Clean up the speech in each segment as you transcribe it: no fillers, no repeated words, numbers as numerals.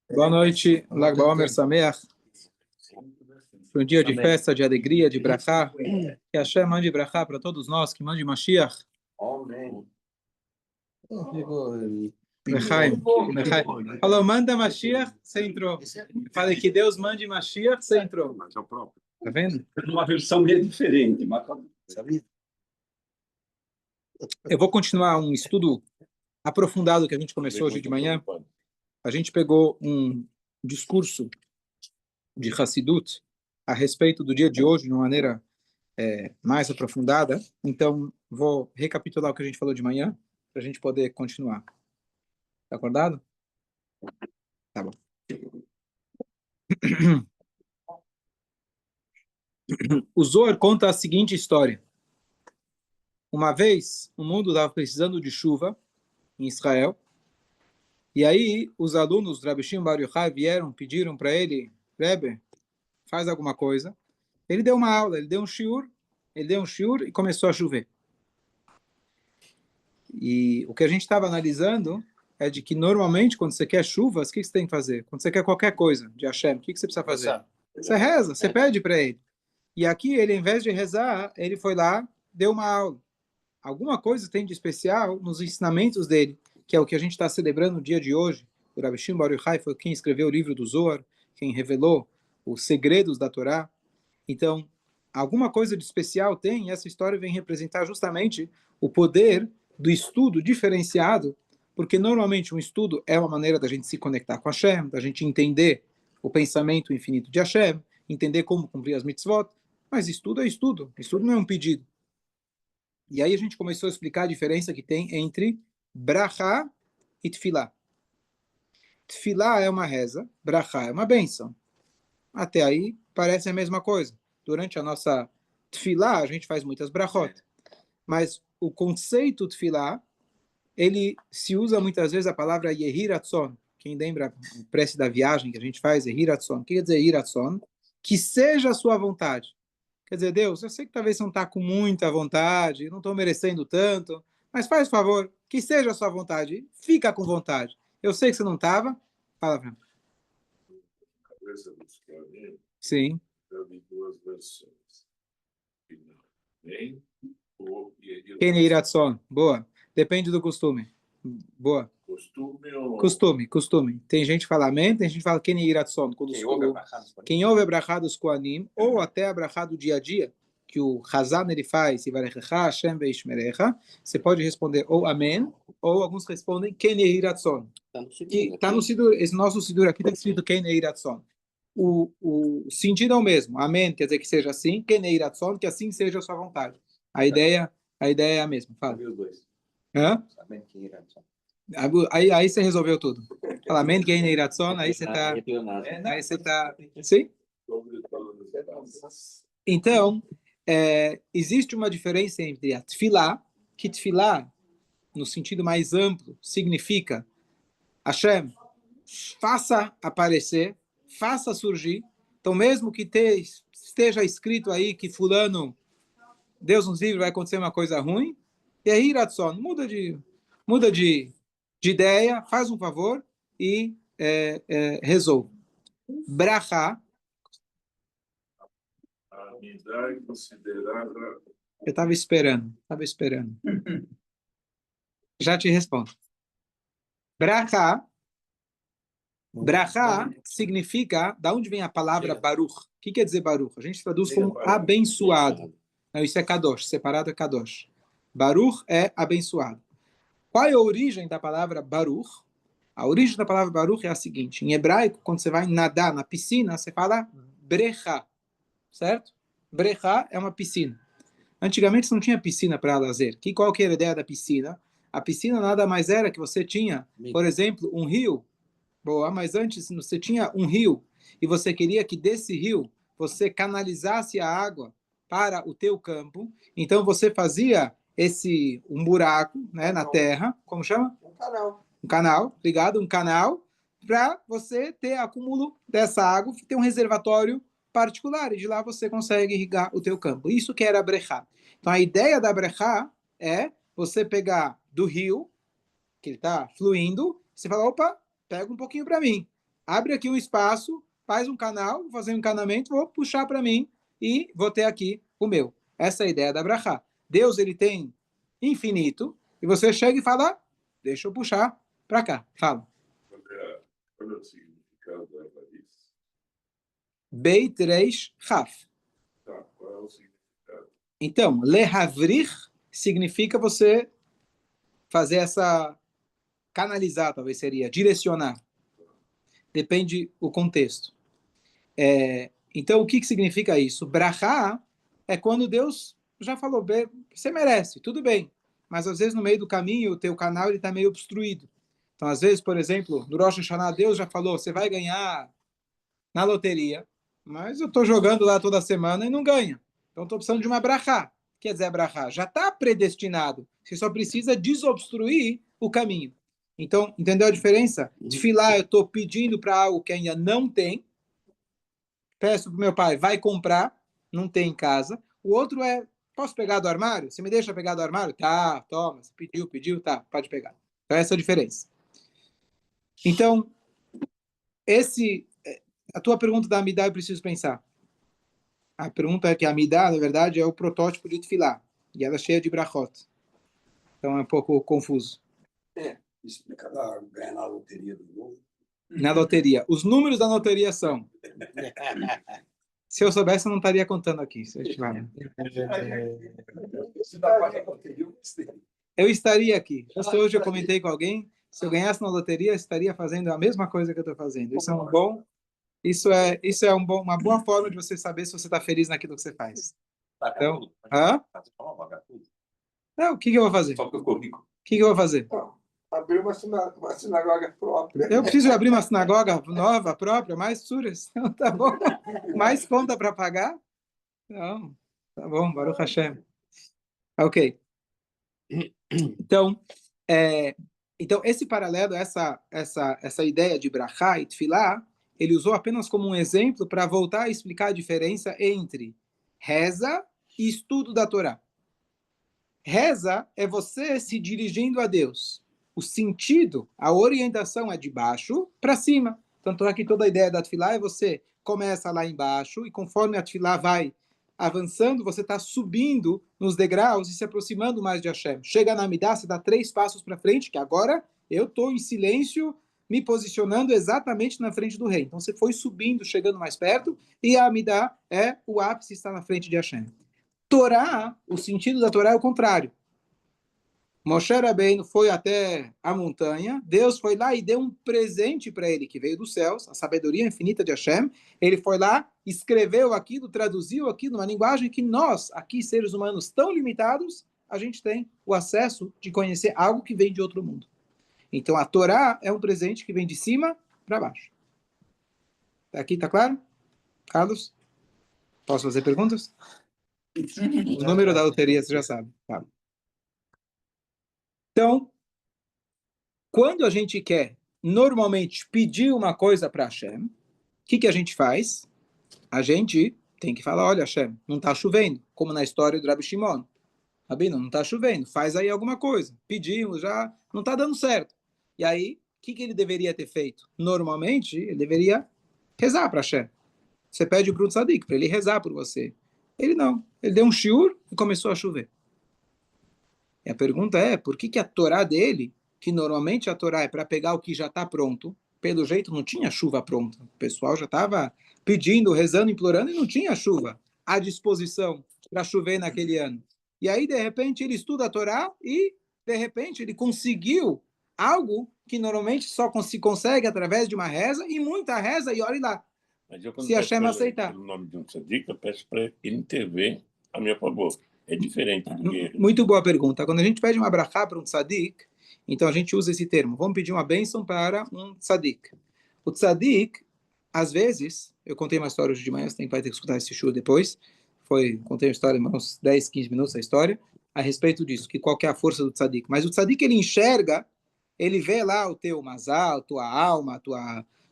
Boa noite, Lag BaOmer Sameach. Foi um dia de festa, de alegria, de brachá. Que Hashem mande brachá para todos nós, que mande Mashiach. Amém. Lechaim. Falou, manda Mashiach, você entrou. Falei que Deus mande Mashiach, você entrou. Tá vendo? Uma versão meio diferente, mas sabia? Eu vou continuar um estudo aprofundado que a gente começou hoje de manhã. A gente pegou um discurso de Hassidut a respeito do dia de hoje de uma maneira mais aprofundada. Então, vou recapitular o que a gente falou de manhã para a gente poder continuar. Tá acordado? Tá bom. O Zohar conta a seguinte história. Uma vez, o mundo estava precisando de chuva em Israel. E aí, os alunos do Rabbi Shimon Bar Yochai pediram para ele, Rebbe, faz alguma coisa. Ele deu uma aula, ele deu um shiur e começou a chover. E o que a gente estava analisando é de que normalmente quando você quer chuvas, o que você tem que fazer? Quando você quer qualquer coisa de Hashem, o que você precisa fazer? Você reza, você pede para ele. E aqui ele, em vez de rezar, ele foi lá, deu uma aula. Alguma coisa tem de especial nos ensinamentos dele, que é o que a gente está celebrando no dia de hoje. O Rabbi Shimon Bar Yochai foi quem escreveu o livro do Zohar, quem revelou os segredos da Torá. Então, alguma coisa de especial tem, e essa história vem representar justamente o poder do estudo diferenciado, porque normalmente um estudo é uma maneira da gente se conectar com Hashem, da gente entender o pensamento infinito de Hashem, entender como cumprir as mitzvot, mas estudo é estudo não é um pedido. E aí a gente começou a explicar a diferença que tem entre brachá e tefilá. Tefilá é uma reza, brachá é uma bênção. Até aí parece a mesma coisa. Durante a nossa tefilá, a gente faz muitas brachot. Mas o conceito tefilá, ele se usa muitas vezes a palavra Yehi Ratzon. Quem lembra o prece da viagem que a gente faz, Yehi Ratzon. O que quer dizer Yehi Ratzon? Que seja a sua vontade. Quer dizer, Deus, eu sei que talvez você não está com muita vontade, não estou merecendo tanto, mas faz favor, que seja a sua vontade. Fica com vontade. Eu sei que você não estava. Fala para mim. Sim. Eu vi duas versões. Nem o Quem é Iratson? Boa. Depende do costume. Boa. Costume ou... Costume. Tem gente que fala amém, tem gente que fala quem é Iratson. Quem ouve a brachá dos Koanim, ou até a brachá do dia a dia, que o Hazan ele faz, Hashem veishmerecha, você pode responder ou amém, ou alguns respondem quem é Iratson. Está no Sidur, esse nosso Sidur aqui está escrito quem é Iratson. O sentido é o mesmo. Amém quer dizer que seja assim, quem é Iratson, que assim seja a sua vontade. A ideia é a mesma. Fala. Hã? Aí você resolveu tudo. Fala, amém, quem é Iratson, aí você está... Sim? Então, existe uma diferença entre a tefilá, que tefilá, no sentido mais amplo, significa Hashem, faça aparecer, faça surgir. Então, mesmo que esteja escrito aí que fulano, Deus nos livre, vai acontecer uma coisa ruim, e aí, Iratson, muda de ideia, faz um favor e resolve. Brachá. Eu estava esperando. Já te respondo. Brachá significa, da onde vem a palavra Baruch? O que quer dizer Baruch? A gente traduz como abençoado. Não, isso é Kadosh, separado é Kadosh. Baruch é abençoado. Qual é a origem da palavra Baruch? A origem da palavra Baruch é a seguinte. Em hebraico, quando você vai nadar na piscina, você fala Brechá. Certo? Brechá é uma piscina. Antigamente não tinha piscina para lazer. Qual que era a ideia da piscina? A piscina nada mais era que você tinha, por exemplo, um rio. Boa, mas antes você tinha um rio e você queria que desse rio você canalizasse a água para o teu campo. Então você fazia um buraco, né, na terra, como chama? Um canal, obrigado, um canal, para você ter acúmulo dessa água, ter um reservatório particular, e de lá você consegue irrigar o teu campo. Isso que era a brechá. Então a ideia da brechá é você pegar do rio, que ele está fluindo, você fala, opa, pega um pouquinho para mim. abre aqui um espaço, faz um canal, vou fazer um encanamento, vou puxar para mim e vou ter aqui o meu. Essa é a ideia da brachá. Deus, ele tem infinito, e você chega e fala, deixa eu puxar para cá. Fala. Qual é o significado da raiz? Beit Reish Chaf. Tá, qual é o significado? Então, lehavrir significa você fazer essa, canalizar, talvez seria, direcionar. Depende o contexto. Então, o que significa isso? Brachá é quando Deus já falou, você merece, tudo bem. Mas às vezes no meio do caminho, o teu canal está meio obstruído. Então, às vezes, por exemplo, no Rosh Hashanah, Deus já falou, você vai ganhar na loteria, mas eu estou jogando lá toda semana e não ganha. Então, estou precisando de uma brachá. Quer dizer, a brachá já está predestinado. Você só precisa desobstruir o caminho. Então, entendeu a diferença? Tefilá, eu estou pedindo para algo que ainda não tem. Peço para o meu pai, vai comprar, não tem em casa. O outro é, posso pegar do armário? Você me deixa pegar do armário? Tá, toma. Você pediu, tá, pode pegar. Então, essa é a diferença. Então, a tua pergunta da Amidá eu preciso pensar. A pergunta é que a Amidá, na verdade, é o protótipo de Tefilá. E ela é cheia de brachot. Então é um pouco confuso. Explica ganhar na loteria do novo. Na loteria. Os números da loteria são... Se eu soubesse, eu não estaria contando aqui. Eu estaria aqui. Hoje eu comentei com alguém, se eu ganhasse na loteria, eu estaria fazendo a mesma coisa que eu estou fazendo. Isso é uma boa forma de você saber se você está feliz naquilo que você faz. Então, não, o que eu vou fazer? Só porque eu ficou rico. O que eu vou fazer? Abrir uma sinagoga própria. Eu preciso abrir uma sinagoga nova, própria, mais suras. Então, tá bom. Mais conta para pagar? Não. Tá bom, Baruch Hashem. Ok. Então, esse paralelo, essa ideia de brachá e tefilá, ele usou apenas como um exemplo para voltar a explicar a diferença entre reza e estudo da Torá. Reza é você se dirigindo a Deus. O sentido, a orientação é de baixo para cima. Tanto é que toda a ideia da tefilá é você começa lá embaixo e conforme a tefilá vai avançando, você está subindo nos degraus e se aproximando mais de Hashem. Chega na Amidá, você dá 3 passos para frente, que agora eu estou em silêncio, me posicionando exatamente na frente do rei. Então você foi subindo, chegando mais perto, e a Amidá é o ápice, está na frente de Hashem. Torá, o sentido da Torá é o contrário. Moshe Rabbeinu foi até a montanha, Deus foi lá e deu um presente para ele, que veio dos céus, a sabedoria infinita de Hashem. Ele foi lá, escreveu aquilo, traduziu aquilo numa linguagem que nós, aqui, seres humanos tão limitados, a gente tem o acesso de conhecer algo que vem de outro mundo. Então, a Torá é um presente que vem de cima para baixo. Aqui, tá claro? Carlos? Posso fazer perguntas? O número da loteria, você já sabe. Tá. Então, quando a gente quer, normalmente, pedir uma coisa para Hashem, o que a gente faz? A gente tem que falar, olha, Hashem, não está chovendo, como na história do Rabi Shimon. Rabino, não está chovendo, faz aí alguma coisa. Pedimos, já não está dando certo. E aí, o que ele deveria ter feito? Normalmente, ele deveria rezar para Hashem. Você pede para o tzadik, para ele rezar por você. Ele não. Ele deu um shiur e começou a chover. E a pergunta é, por que a Torá dele, que normalmente a Torá é para pegar o que já está pronto, pelo jeito não tinha chuva pronta. O pessoal já estava pedindo, rezando, implorando e não tinha chuva à disposição para chover naquele ano. E aí, de repente, ele estuda a Torá e, de repente, ele conseguiu algo que normalmente só se consegue através de uma reza e muita reza, e olha lá, Mas eu, quando se Hashem aceitar. O nome de um tzadik, eu peço para ele intervir a meu favor. É diferente. Porque... Muito boa pergunta. Quando a gente pede uma brachá para um tzadik, então a gente usa esse termo. Vamos pedir uma bênção para um tzadik. O tzadik, às vezes, eu contei uma história hoje de manhã, você vai ter que escutar esse show depois. Contei uma história, uns 10, 15 minutos a história, a respeito disso, que qual que é a força do tzadik. Mas o tzadik, ele enxerga, ele vê lá o teu mazal, tua alma,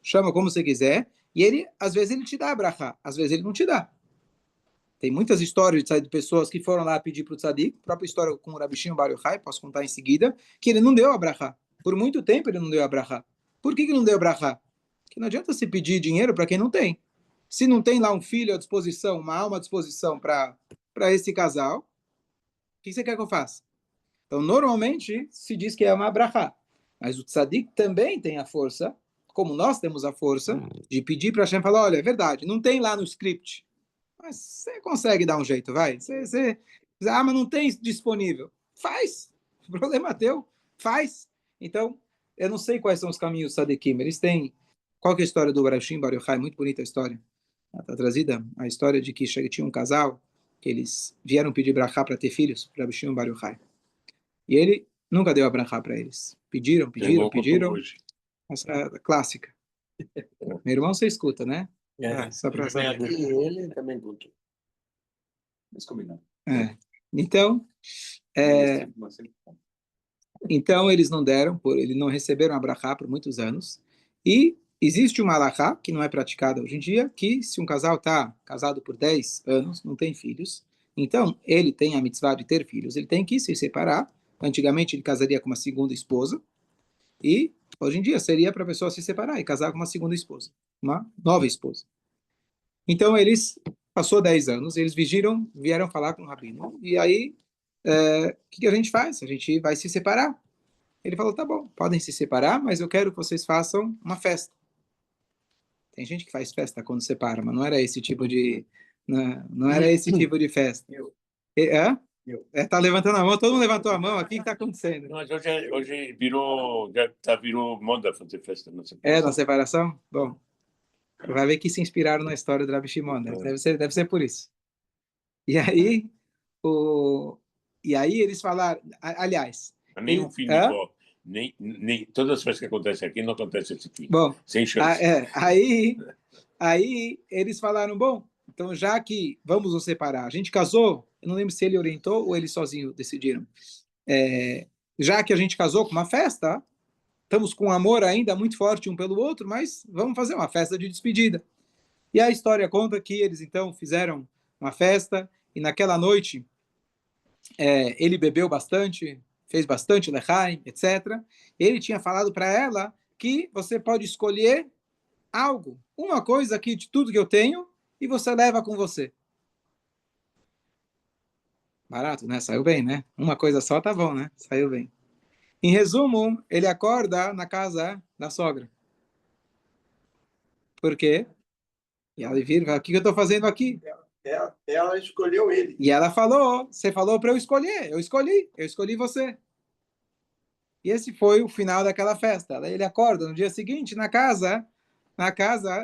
chama como você quiser, e ele, às vezes, ele te dá a brachá, às vezes ele não te dá. Tem muitas histórias de pessoas que foram lá pedir para o tzadik, a própria história com o Rabi Shimon Bar Yochai, posso contar em seguida, que ele não deu a brachá. Por muito tempo ele não deu a brachá. Por que não deu a brachá? O que não adianta se pedir dinheiro para quem não tem. Se não tem lá um filho à disposição, uma alma à disposição para esse casal, o que você quer que eu faça? Então, normalmente, se diz que é uma brachá. Mas o tzadik também tem a força, como nós temos a força, de pedir para Hashem falar, olha, é verdade, não tem lá no script, mas você consegue dar um jeito, vai. Mas não tem disponível. Faz. O problema é teu. Faz. Então, eu não sei quais são os caminhos tzadikim. Eles têm... Qual que é a história do Rashim Bar Yochai? Muito bonita a história. Está trazida a história de que tinha um casal que eles vieram pedir brachá para ter filhos, para Rashim Bar Yochai. E ele nunca deu a brachá para eles. Pediram. Hoje. Essa é a clássica. Meu irmão, você escuta, né? Só para saber. Ele também contou. Mas combinado. Então, então eles não deram, eles não receberam a brachá por muitos anos. E existe uma alahá, que não é praticada hoje em dia, que se um casal está casado por 10 anos, não tem filhos, então ele tem a mitzvah de ter filhos, ele tem que se separar. Antigamente ele casaria com uma segunda esposa, e hoje em dia seria para a pessoa se separar e casar com uma segunda esposa, uma nova esposa. Então eles, passou 10 anos, eles vieram falar com o rabino, e aí, o que a gente faz? A gente vai se separar. Ele falou, tá bom, podem se separar, mas eu quero que vocês façam uma festa. Tem gente que faz festa quando separa, mas não era esse tipo de... Não era esse tipo de festa. Tá levantando a mão, todo mundo levantou a mão aqui, o que está acontecendo? Mas hoje virou moda fazer festa na separação. Na separação? Bom, vai ver que se inspiraram na história do Rabi Shimon, né? Deve ser por isso. E aí, eles falaram, aliás... Nem um filho igual, nem todas as festas que acontecem aqui não acontecem esse filho. Bom, sem chance. Aí eles falaram, bom, então já que vamos nos separar, a gente casou, eu não lembro se ele orientou ou eles sozinhos decidiram. Já que a gente casou com uma festa, estamos com um amor ainda muito forte um pelo outro, mas vamos fazer uma festa de despedida. E a história conta que eles então fizeram uma festa e naquela noite ele bebeu bastante, fez bastante lechaim, etc. Ele tinha falado para ela que você pode escolher algo, uma coisa aqui de tudo que eu tenho, e você leva com você. Barato, né? Saiu bem, né? Uma coisa só tá bom, né? Saiu bem. Em resumo, ele acorda na casa da sogra. Por quê? E ela vira, o que eu estou fazendo aqui? Ela escolheu ele. E ela falou, você falou para eu escolher, eu escolhi você. E esse foi o final daquela festa. Ele acorda no dia seguinte na casa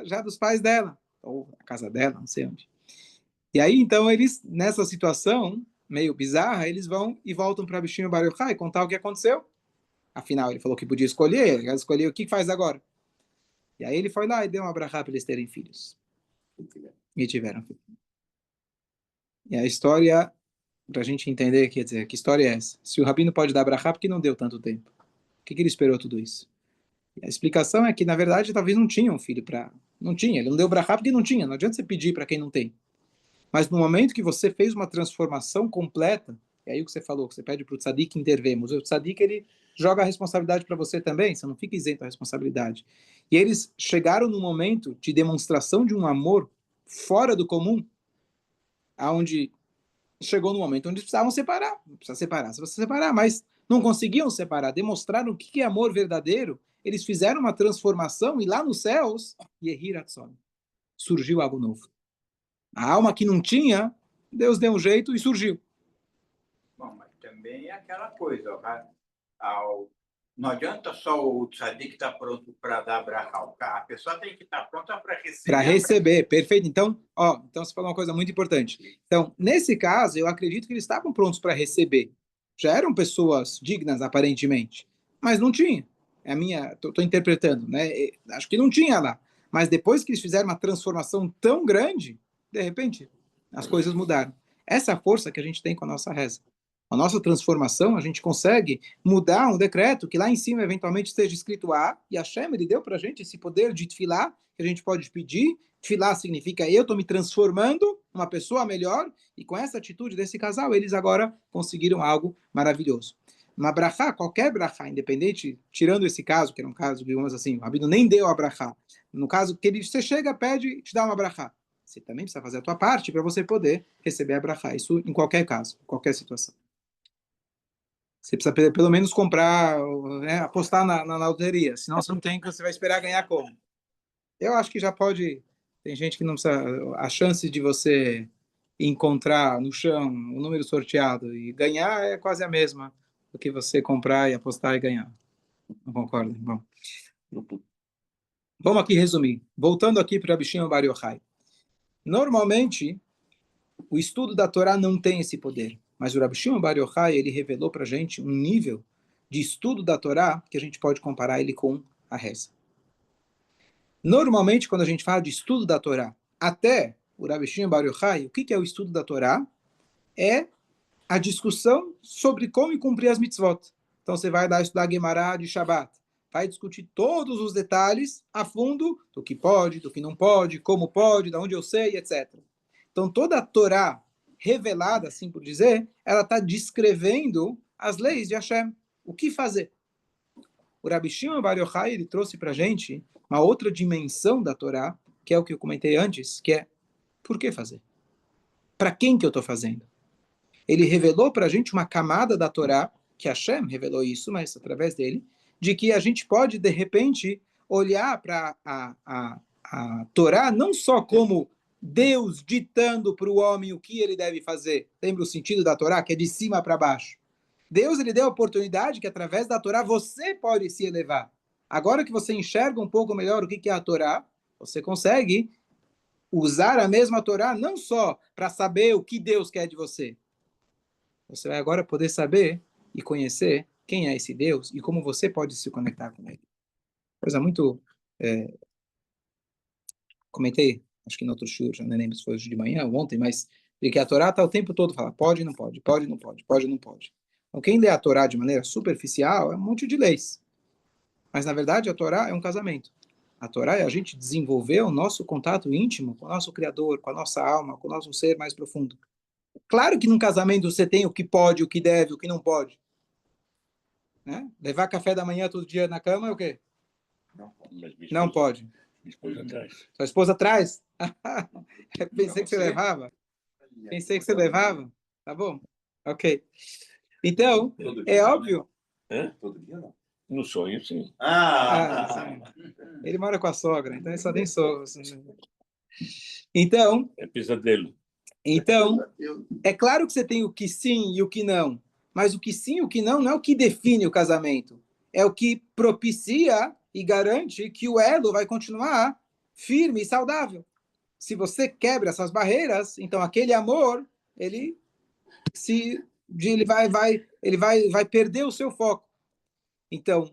já dos pais dela, ou na casa dela, não sei onde. E aí, então, eles, nessa situação meio bizarra, eles vão e voltam para Bichinho Bar Yochai contar o que aconteceu. Afinal, ele falou que podia escolher, ele escolheu, o que faz agora? E aí ele foi lá e deu uma brachá para eles terem filhos. E tiveram filhos. E a história, para a gente entender, quer dizer, que história é essa? Se o rabino pode dar brachá, porque não deu tanto tempo? Por que ele esperou tudo isso? E a explicação é que, na verdade, talvez não tinha um filho para... Não tinha, ele não deu brachá porque não tinha. Não adianta você pedir para quem não tem. Mas no momento que você fez uma transformação completa, é aí o que você falou, que você pede para o tzadik intervir. Mas o tzadik, ele joga a responsabilidade para você também, você não fica isento da responsabilidade. E eles chegaram num momento de demonstração de um amor fora do comum, aonde chegou no momento onde precisavam separar. Precisa separar, você precisa separar, mas não conseguiam separar, demonstraram o que é amor verdadeiro. Eles fizeram uma transformação e lá nos céus, Yehiratson, surgiu algo novo. A alma que não tinha, Deus deu um jeito e surgiu. Bom, mas também é aquela coisa, não adianta só o tzadik estar pronto para dar brachá. A pessoa tem que estar pronta para receber. Para receber, perfeito. Então, então você falou uma coisa muito importante. Então, nesse caso, eu acredito que eles estavam prontos para receber. Já eram pessoas dignas, aparentemente, mas não tinha. É a minha, estou interpretando, né? Acho que não tinha lá. Mas depois que eles fizeram uma transformação tão grande, de repente, as coisas mudaram. Essa é a força que a gente tem com a nossa reza. A nossa transformação, a gente consegue mudar um decreto que lá em cima, eventualmente, esteja escrito A, e a Hashem, ele deu para a gente esse poder de tefilá, que a gente pode pedir. Tefilá significa eu estou me transformando uma pessoa melhor, e com essa atitude desse casal, eles agora conseguiram algo maravilhoso. uma brachá, qualquer brachá, independente, tirando esse caso, que era um caso, digamos assim, o rabino nem deu a brachá. No caso que você chega, pede, te dá uma brachá. Você também precisa fazer a tua parte para você poder receber a brachá. Isso em qualquer caso, em qualquer situação. Você precisa pelo menos comprar, né, apostar na loteria. Senão você não tem, você vai esperar ganhar como? Eu acho que já pode. Tem gente que não precisa. A chance de você encontrar no chão o número sorteado e ganhar é quase a mesma do que você comprar e apostar e ganhar. Não concordo? Bom, vamos aqui resumir. Voltando aqui para Rabbi Shimon Bar Yochai. Normalmente, o estudo da Torá não tem esse poder. Mas o Rabbi Shimon Bar Yochai, ele revelou para a gente um nível de estudo da Torá que a gente pode comparar ele com a reza. Normalmente, quando a gente fala de estudo da Torá, até o Rabbi Shimon Bar Yochai, o que é o estudo da Torá? É a discussão sobre como cumprir as mitzvot. Então você vai lá estudar Guemará de Shabbat, vai discutir todos os detalhes a fundo do que pode, do que não pode, como pode, de onde eu sei, etc. Então toda a Torá revelada, assim por dizer, ela está descrevendo as leis de Hashem. O que fazer? O Rabbi Shimon Bar Yochai, ele trouxe para a gente uma outra dimensão da Torá, que é o que eu comentei antes, que é por que fazer? Para quem que eu estou fazendo? Ele revelou para a gente uma camada da Torá, que Hashem revelou isso, mas através dele, de que a gente pode, de repente, olhar para a Torá não só como Deus ditando para o homem o que ele deve fazer. Lembra o sentido da Torá, que é de cima para baixo? Deus ele deu a oportunidade que através da Torá você pode se elevar. Agora que você enxerga um pouco melhor o que é a Torá, você consegue usar a mesma Torá não só para saber o que Deus quer de você. Você vai agora poder saber e conhecer quem é esse Deus e como você pode se conectar com ele. Coisa muito... comentei, acho que no outro show, já não lembro se foi hoje de manhã ou ontem, mas que a Torá está o tempo todo falando pode, não pode, pode, não pode, pode, não pode. Então, quem lê a Torá de maneira superficial é um monte de leis. Mas, na verdade, a Torá é um casamento. A Torá é a gente desenvolver o nosso contato íntimo com o nosso Criador, com a nossa alma, com o nosso ser mais profundo. Claro que num casamento você tem o que pode, o que deve, o que não pode. Né? Levar café da manhã todo dia na cama é o quê? Não pode. Minha esposa traz. Sua esposa traz? Pensei que você levava. Pensei que você levava. Tá bom? Ok. Então, é óbvio. Todo dia não. No sonho, sim. Sim. Ele mora com a sogra, então ele só tem sogra. Então, É pesadelo. Então, é claro que você tem o que sim e o que não, mas o que sim e o que não é o que define o casamento. É o que propicia e garante que o elo vai continuar firme e saudável. Se você quebra essas barreiras, então aquele amor, ele vai perder o seu foco. Então,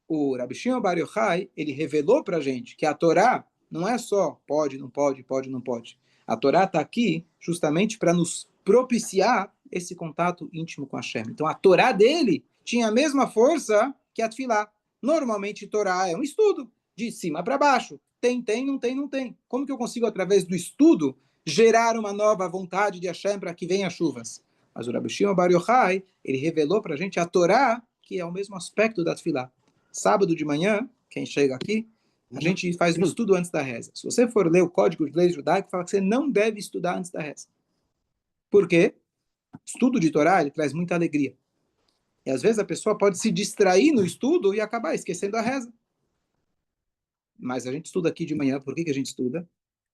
o Rabbi Shimon Bar Yochai, ele revelou para a gente que a Torá não é só pode, não pode, pode, não pode. A Torá está aqui justamente para nos propiciar esse contato íntimo com Hashem. Então, a Torá dele tinha a mesma força que a Tfilá. Normalmente, Torá é um estudo, de cima para baixo. Tem, não tem, não tem. Como que eu consigo, através do estudo, gerar uma nova vontade de Hashem para que venha chuvas? Mas o Rabbi Shimon Bar Yochai, ele revelou para a gente a Torá, que é o mesmo aspecto da Tfilá. Sábado de manhã, quem chega aqui, a gente faz um estudo antes da reza. Se você for ler o Código de Leis Judaico, fala que você não deve estudar antes da reza. Por quê? Estudo de Torá, ele traz muita alegria. E às vezes a pessoa pode se distrair no estudo e acabar esquecendo a reza. Mas a gente estuda aqui de manhã. Por que a gente estuda?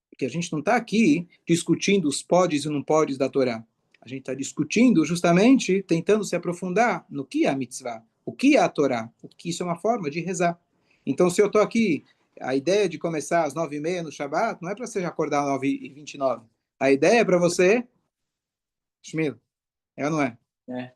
Porque a gente não está aqui discutindo os podes e não podes da Torá. A gente está discutindo justamente, tentando se aprofundar no que é a mitzvah, o que é a Torá, o que isso é uma forma de rezar. Então, se eu estou aqui, a ideia de começar às 9h30 no Shabbat, não é para você acordar às 9h29. A ideia é para você... Shmil, é ou não é? É.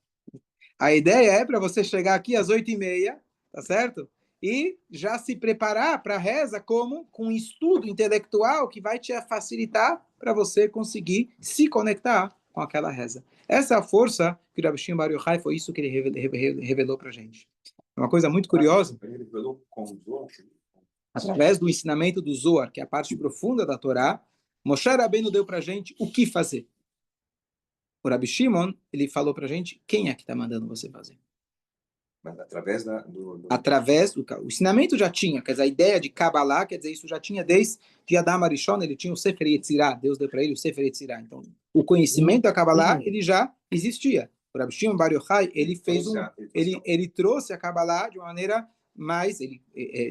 A ideia é para você chegar aqui às 8h30, tá certo? E já se preparar para a reza como com um estudo intelectual que vai te facilitar para você conseguir se conectar com aquela reza. Essa é a força que o Rabbi Shimon Bar Yochai, foi isso que ele revelou para a gente. É uma coisa muito curiosa. Ele revelou com o Zohar. Através do ensinamento do Zohar, que é a parte profunda da Torá, Moshe Rabbeinu deu para a gente o que fazer. O Rabbi Shimon, ele falou para a gente quem é que está mandando você fazer. Mas através o ensinamento já tinha, quer dizer, a ideia de Kabbalah, quer dizer, isso já tinha desde Adam Arishon, ele tinha o Sefer Yetzirah, Deus deu para ele o Sefer Yetzirah. Então, o conhecimento da Kabbalah, ele já existia. O Rabbi Shimon Bar Yochai, ele trouxe a Kabbalah de uma maneira mais,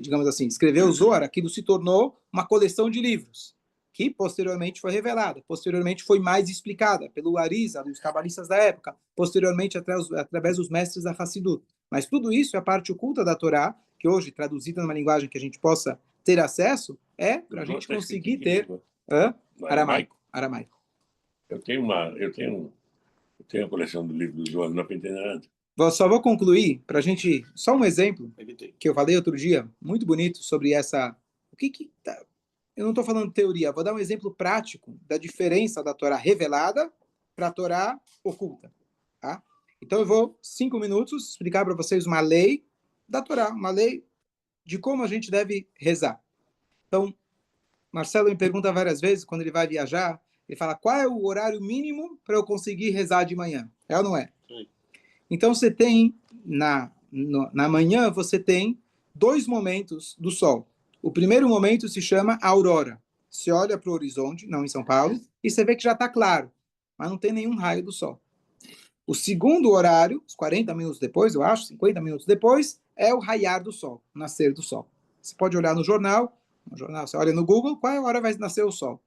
digamos assim, escreveu o Zohar, aquilo se tornou uma coleção de livros, que posteriormente foi revelada, posteriormente foi mais explicada pelo Arizal, dos cabalistas da época, posteriormente através dos mestres da Hassidut. Mas tudo isso é a parte oculta da Torá, que hoje, traduzida numa linguagem que a gente possa ter acesso, é para a gente conseguir ter aramaico. Eu tenho uma coleção de livros do Zohar, não aprendi nada. Só vou concluir, para a gente, só um exemplo, que eu falei outro dia, muito bonito, sobre essa... Eu não estou falando teoria, vou dar um exemplo prático da diferença da Torá revelada para a Torá oculta. Tá? Então eu vou, 5 minutos, explicar para vocês uma lei da Torá, uma lei de como a gente deve rezar. Então, Marcelo me pergunta várias vezes, quando ele vai viajar, ele fala, qual é o horário mínimo para eu conseguir rezar de manhã? É ou não é? Sim. Então você tem, na manhã, você tem 2 momentos do sol. O primeiro momento se chama aurora. Você olha para o horizonte, não em São Paulo, e você vê que já está claro, mas não tem nenhum raio do sol. O segundo horário, uns 40 minutos depois, eu acho, 50 minutos depois, é o raiar do sol, o nascer do sol. Você pode olhar no jornal, você olha no Google, qual é a hora vai nascer o sol?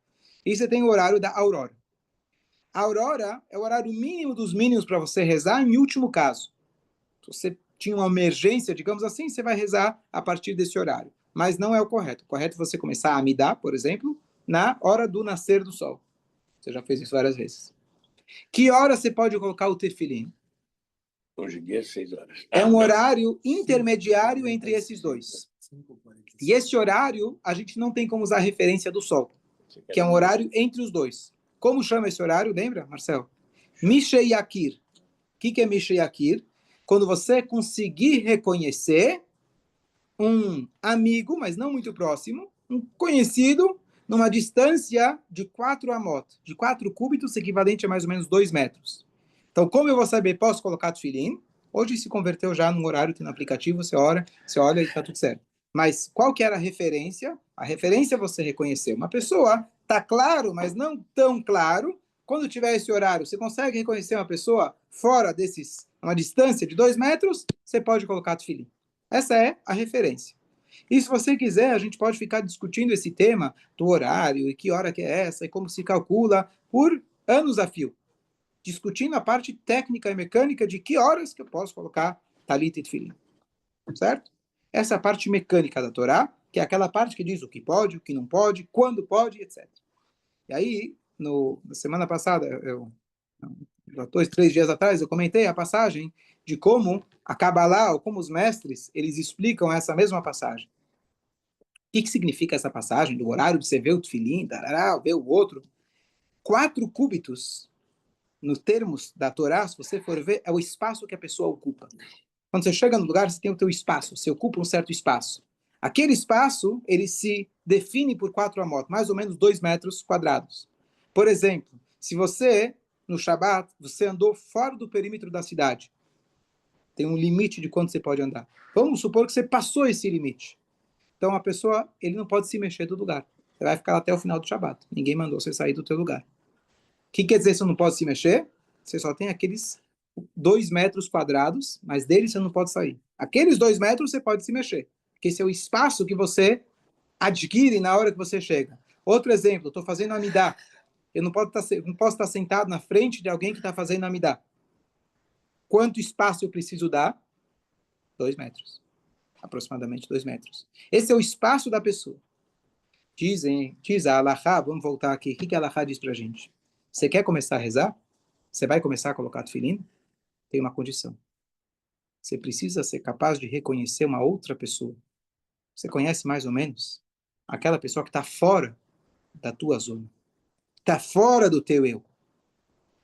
E você tem o horário da aurora. A aurora é o horário mínimo dos mínimos para você rezar em último caso. Se você tinha uma emergência, digamos assim, você vai rezar a partir desse horário. Mas não é o correto. O correto é você começar a amidar, por exemplo, na hora do nascer do sol. Você já fez isso várias vezes. Que hora você pode colocar o tefilim? Hoje em dia é 6 horas. É um horário intermediário entre esses dois. E esse horário, a gente não tem como usar a referência do sol, que é um horário entre os dois. Como chama esse horário, lembra, Marcel? Mishei Yakir. O que é Mishei Yakir? Quando você conseguir reconhecer um amigo, mas não muito próximo, um conhecido, numa distância de 4 amot, de 4 cúbitos, equivalente a mais ou menos 2 metros. Então, como eu vou saber, posso colocar tefilim? Hoje se converteu já num horário que no aplicativo você olha e está tudo certo. Mas qual que era a referência? A referência é você reconhecer uma pessoa, está claro, mas não tão claro. Quando tiver esse horário, você consegue reconhecer uma pessoa fora uma distância de 2 metros, você pode colocar tefilim. Essa é a referência. E se você quiser, a gente pode ficar discutindo esse tema do horário, e que hora que é essa, e como se calcula, por anos a fio. Discutindo a parte técnica e mecânica de que horas que eu posso colocar talit e tefilim. Certo? Essa é a parte mecânica da Torá, que é aquela parte que diz o que pode, o que não pode, quando pode, etc. E aí, na semana passada, há 2, 3 dias atrás, eu comentei a passagem de como a Kabbalah, ou como os mestres, eles explicam essa mesma passagem. O que significa essa passagem? Do horário de você ver o tefilim, ver o outro. 4 cúbitos, nos termos da Torá, se você for ver, é o espaço que a pessoa ocupa. Quando você chega no lugar, você tem o teu espaço, você ocupa um certo espaço. Aquele espaço, ele se define por 4 amot, mais ou menos 2 metros quadrados. Por exemplo, se você, no Shabat, você andou fora do perímetro da cidade, tem um limite de quanto você pode andar. Vamos supor que você passou esse limite. Então, a pessoa, ele não pode se mexer do lugar. Você vai ficar até o final do Shabat. Ninguém mandou você sair do teu lugar. O que quer dizer que você não pode se mexer? Você só tem aqueles 2 metros quadrados, mas deles você não pode sair. Aqueles 2 metros você pode se mexer, porque esse é o espaço que você adquire na hora que você chega. Outro exemplo, estou fazendo amidá. Eu não posso estar sentado na frente de alguém que está fazendo amidá. Quanto espaço eu preciso dar? 2 metros. Aproximadamente 2 metros. Esse é o espaço da pessoa. Diz a Alahá, vamos voltar aqui. O que a Alahá diz para a gente? Você quer começar a rezar? Você vai começar a colocar tefilim? Tem uma condição. Você precisa ser capaz de reconhecer uma outra pessoa. Você conhece mais ou menos? Aquela pessoa que está fora da tua zona. Está fora do teu eu.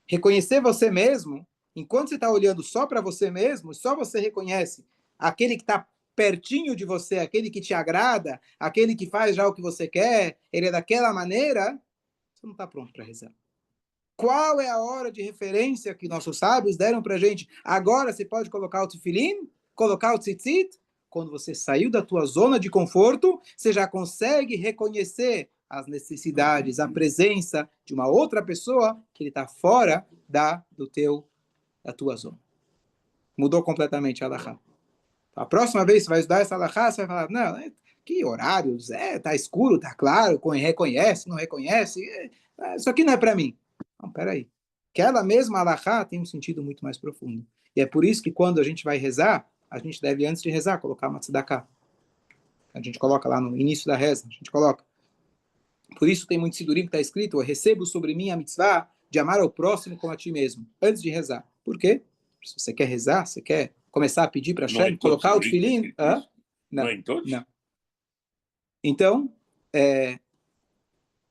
Reconhecer você mesmo, enquanto você está olhando só para você mesmo, só você reconhece aquele que está pertinho de você, aquele que te agrada, aquele que faz já o que você quer, ele é daquela maneira, você não está pronto para rezar. Qual é a hora de referência que nossos sábios deram para a gente? Agora você pode colocar o tefilim? colocar o tzitzit? Quando você saiu da tua zona de conforto, você já consegue reconhecer as necessidades, a presença de uma outra pessoa que ele está fora da tua zona. Mudou completamente a halakha. A próxima vez que você vai estudar essa halakha, você vai falar, não, que horários, tá escuro, tá claro, reconhece, não reconhece, isso aqui não é para mim. Não, peraí. Aquela mesma halakha tem um sentido muito mais profundo. E é por isso que quando a gente vai rezar, a gente deve, antes de rezar, colocar uma tzedakah. A gente coloca lá no início da reza, a gente coloca. Por isso tem muito sidurim que está escrito, eu recebo sobre mim a mitzvah de amar ao próximo como a ti mesmo, antes de rezar. Por quê? Se você quer rezar, você quer começar a pedir para Hashem, colocar o tefilim... Não é em todos? Não. Então,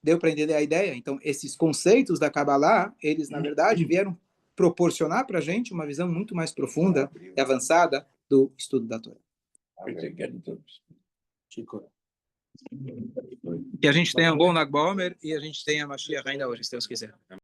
deu para entender a ideia? Então, esses conceitos da Kabbalah, eles, na verdade, vieram proporcionar para a gente uma visão muito mais profunda e avançada do estudo da Torá. Pensei que era em todos. E a gente tem um bom Lag BaOmer e a gente tem a Mashiach ainda hoje, se Deus quiser.